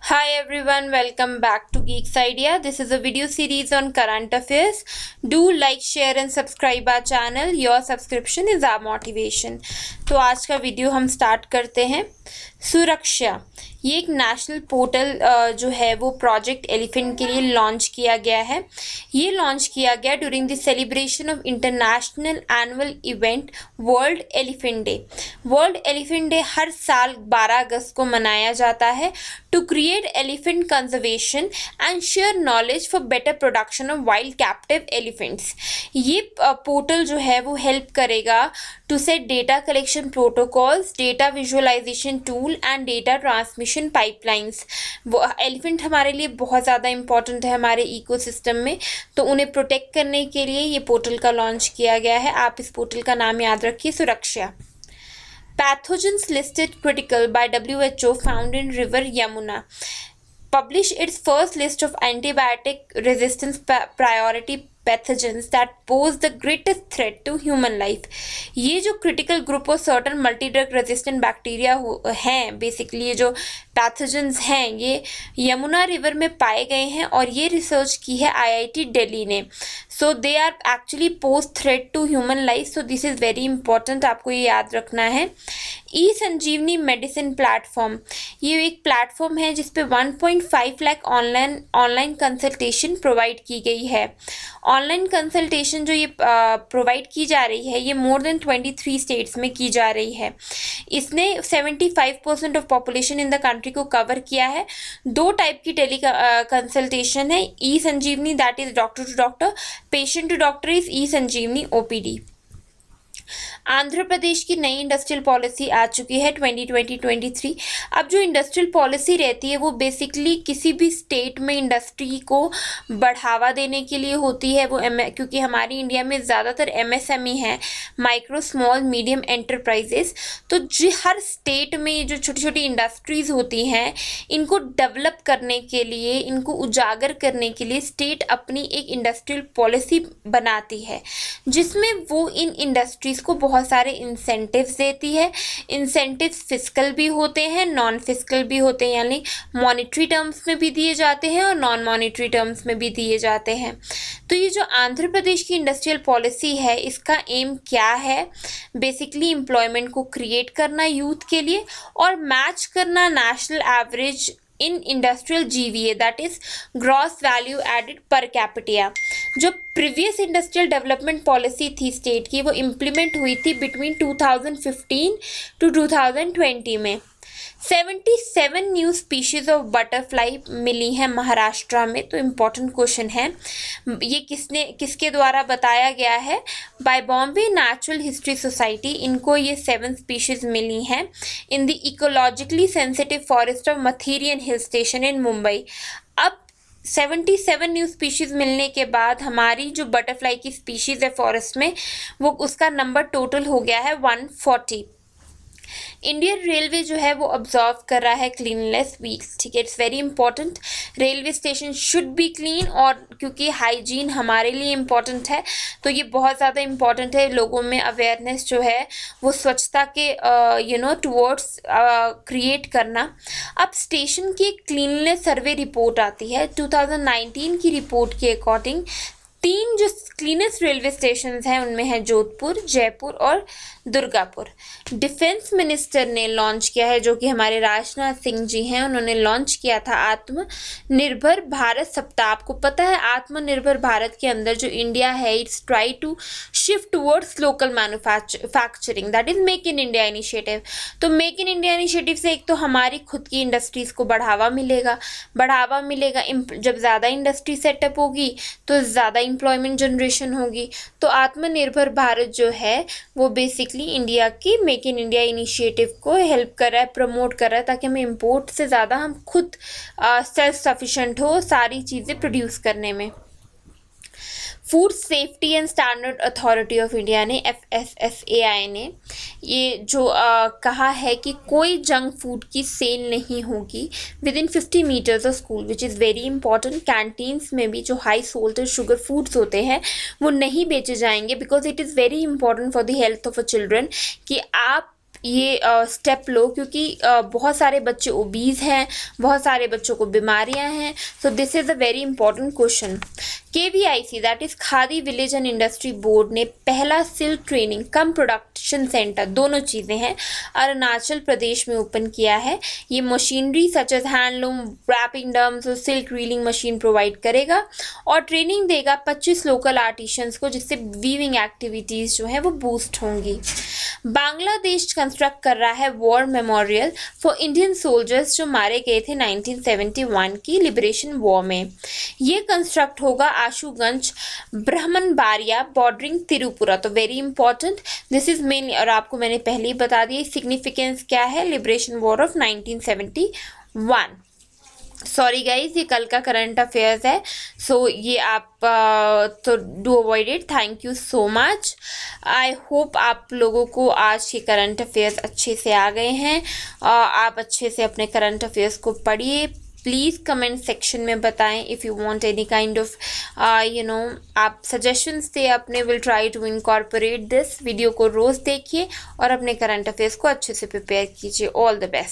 Hi everyone, welcome back to Geeks Idea. This is a video series on current affairs. Do like, share and subscribe our channel. Your subscription is our motivation. तो आज का video हम start करते हैं। सुरक्षा, ये एक national portal जो है वो प्रोजेक्ट एलिफेंट के लिए लॉन्च किया गया है। ये लॉन्च किया गया during the celebration of international annual event world elephant day. World elephant day हर साल 12 अगस्त को मनाया जाता है to create elephant conservation and share knowledge for better production of wild captive elephants. ये पोर्टल जो है वो हेल्प करेगा to set data collection protocols, data visualization tool and data transmission pipelines. वो एलिफेंट हमारे लिए बहुत ज़्यादा इंपॉर्टेंट है हमारे इकोसिस्टम में, तो उन्हें प्रोटेक्ट करने के लिए ये पोर्टल का लॉन्च किया गया है। आप इस पोर्टल का नाम याद रखिए, सुरक्षा। Pathogens listed critical by WHO found in river Yamuna published its first list of antibiotic resistance priority pathogens that pose the greatest threat to human life। ये जो critical group of certain multi-drug resistant bacteria हैं, basically ये जो pathogens हैं ये Yamuna river में पाए गए हैं और ये रिसर्च की है IIT दिल्ली ने। So they are actually pose threat to human life, so this is very important, आपको ये याद रखना है। ई संजीवनी मेडिसिन प्लेटफॉर्म, ये एक प्लेटफॉर्म है जिसपे 1.5 लाख ऑनलाइन कंसल्टेशन प्रोवाइड की गई है। ऑनलाइन कंसल्टेशन जो ये प्रोवाइड की जा रही है ये मोर देन 23 स्टेट्स में की जा रही है। इसने 75% of population in the country को कवर किया है। 2 टाइप की टेली कंसल्टेशन है, e Sanjeevani that is doctor to doctor, patient to doctor is e Sanjeevani OPD। Andhra Pradesh की नई इंडस्ट्रियल पॉलिसी आ चुकी है 2020-23। अब जो इंडस्ट्रियल पॉलिसी रहती है वो बेसिकली किसी भी स्टेट में इंडस्ट्री को बढ़ावा देने के लिए होती है। वो क्योंकि हमारी इंडिया में ज़्यादातर MSME हैं, माइक्रो स्मॉल मीडियम एंटरप्राइजेस, तो जो हर स्टेट में जो छोटी छोटी इंडस्ट्रीज़ होती हैं इनको डेवलप करने के लिए, इनको उजागर करने के लिए स्टेट अपनी एक इंडस्ट्रियल पॉलिसी बनाती है जिसमें वो इन इंडस्ट्रीज़ को बहुत सारे इंसेंटिव्स देती है। इंसेंटिव्स फिस्कल भी होते हैं, नॉन फिस्कल भी होते हैं, यानी मॉनेटरी टर्म्स में भी दिए जाते हैं और नॉन मॉनेटरी टर्म्स में भी दिए जाते हैं। तो ये जो आंध्र प्रदेश की इंडस्ट्रियल पॉलिसी है इसका एम क्या है? बेसिकली एम्प्लॉयमेंट को क्रिएट करना यूथ के लिए और मैच करना national average in industrial GVA that is gross value added per capita. जो प्रीवियस इंडस्ट्रियल डेवलपमेंट पॉलिसी थी स्टेट की वो इम्प्लीमेंट हुई थी बिटवीन 2015 टू 2020 में। 77 न्यू स्पीशीज ऑफ बटरफ्लाई मिली हैं महाराष्ट्र में। तो इम्पोर्टेंट क्वेश्चन है, ये किसके द्वारा बताया गया है? By Bombay natural history society. इनको ये 7 स्पीशीज मिली हैं in the ecologically sensitive forest of Matheran hill station in Mumbai. अब 77 न्यू स्पीशीज़ मिलने के बाद हमारी जो बटरफ्लाई की स्पीशीज़ है फॉरेस्ट में वो उसका नंबर टोटल हो गया है 140। इंडियन रेलवे जो है वो ऑब्जर्व कर रहा है क्लीननेस वीक्स, ठीक है, it's very important. Railway station should be clean, और क्योंकि हाइजीन हमारे लिए इम्पॉर्टेंट है तो ये बहुत ज़्यादा इम्पॉर्टेंट है। लोगों में अवेयरनेस जो है वो स्वच्छता के टुवर्ड्स क्रिएट करना। अब स्टेशन की एक क्लीननेस सर्वे रिपोर्ट आती है 2019 की रिपोर्ट के अकॉर्डिंग 3 जो क्लीनेस्ट रेलवे स्टेशन हैं उनमें है जोधपुर, जयपुर और दुर्गापुर। डिफेंस मिनिस्टर ने लॉन्च किया है, जो कि हमारे राजनाथ सिंह जी हैं, उन्होंने लॉन्च किया था आत्मनिर्भर भारत सप्ताह। आपको पता है आत्मनिर्भर भारत के अंदर जो इंडिया है it's try to shift towards local manufacturing that is make in India initiative. तो मेक इन इंडिया इनिशिएटिव से एक तो हमारी खुद की इंडस्ट्रीज़ को बढ़ावा मिलेगा। जब ज़्यादा इंडस्ट्री सेटअप होगी तो ज़्यादा एम्प्लॉयमेंट जनरेशन होगी। तो आत्मनिर्भर भारत जो है वो बेसिकली इंडिया की मेक इन इंडिया इनिशिएटिव को हेल्प कर रहा है, प्रमोट कर रहा है, ताकि हम इंपोर्ट से ज़्यादा हम खुद सेल्फ सफिशेंट हो सारी चीज़ें प्रोड्यूस करने में। Food safety and standard authority of India ने FSSAI ने ये जो कहा है कि कोई जंक फूड की सेल नहीं होगी within 50 metres of school, which is very important. Canteens में भी जो हाई सोल्ट और शुगर फूड्स होते हैं वो नहीं बेचे जाएंगे, because it is very important for the health of a children कि आप ये स्टेप लो, क्योंकि बहुत सारे बच्चे ओबीज हैं, बहुत सारे बच्चों को बीमारियां हैं। सो this is a very important question. KVIC that is khadi village and industry board ने पहला सिल्क ट्रेनिंग कम प्रोडक्शन सेंटर, दोनों चीज़ें हैं, अरुणाचल प्रदेश में ओपन किया है। ये machinery such as handloom, wrapping drums और सिल्क रीलिंग मशीन प्रोवाइड करेगा और ट्रेनिंग देगा 25 लोकल आर्टिशंस को, जिससे वीविंग एक्टिविटीज़ जो है वो बूस्ट होंगी। बांग्लादेश कंस्ट्रक्ट कर रहा है war memorial for Indian soldiers जो मारे गए थे 1971 की लिबरेशन वॉर में। ये कंस्ट्रक्ट होगा आशुगंज ब्राह्मणबाड़िया बॉर्डरिंग त्रिपुरा। तो very important this is mainly, और आपको मैंने पहले ही बता दिया सिग्निफिकेंस क्या है liberation war of 1971। Sorry guys, ये कल का करंट अफेयर्स है, सो ये आप तो do avoid it. Thank you so much. I hope आप लोगों को आज के करंट अफेयर्स अच्छे से आ गए हैं। आप अच्छे से अपने करंट अफेयर्स को पढ़िए। प्लीज़ कमेंट सेक्शन में बताएं if you want any kind of आप सजेशंस दे अपने। Will try to incorporate this. Video को रोज़ देखिए और अपने करंट अफेयर्स को अच्छे से प्रिपेयर कीजिए। All the best.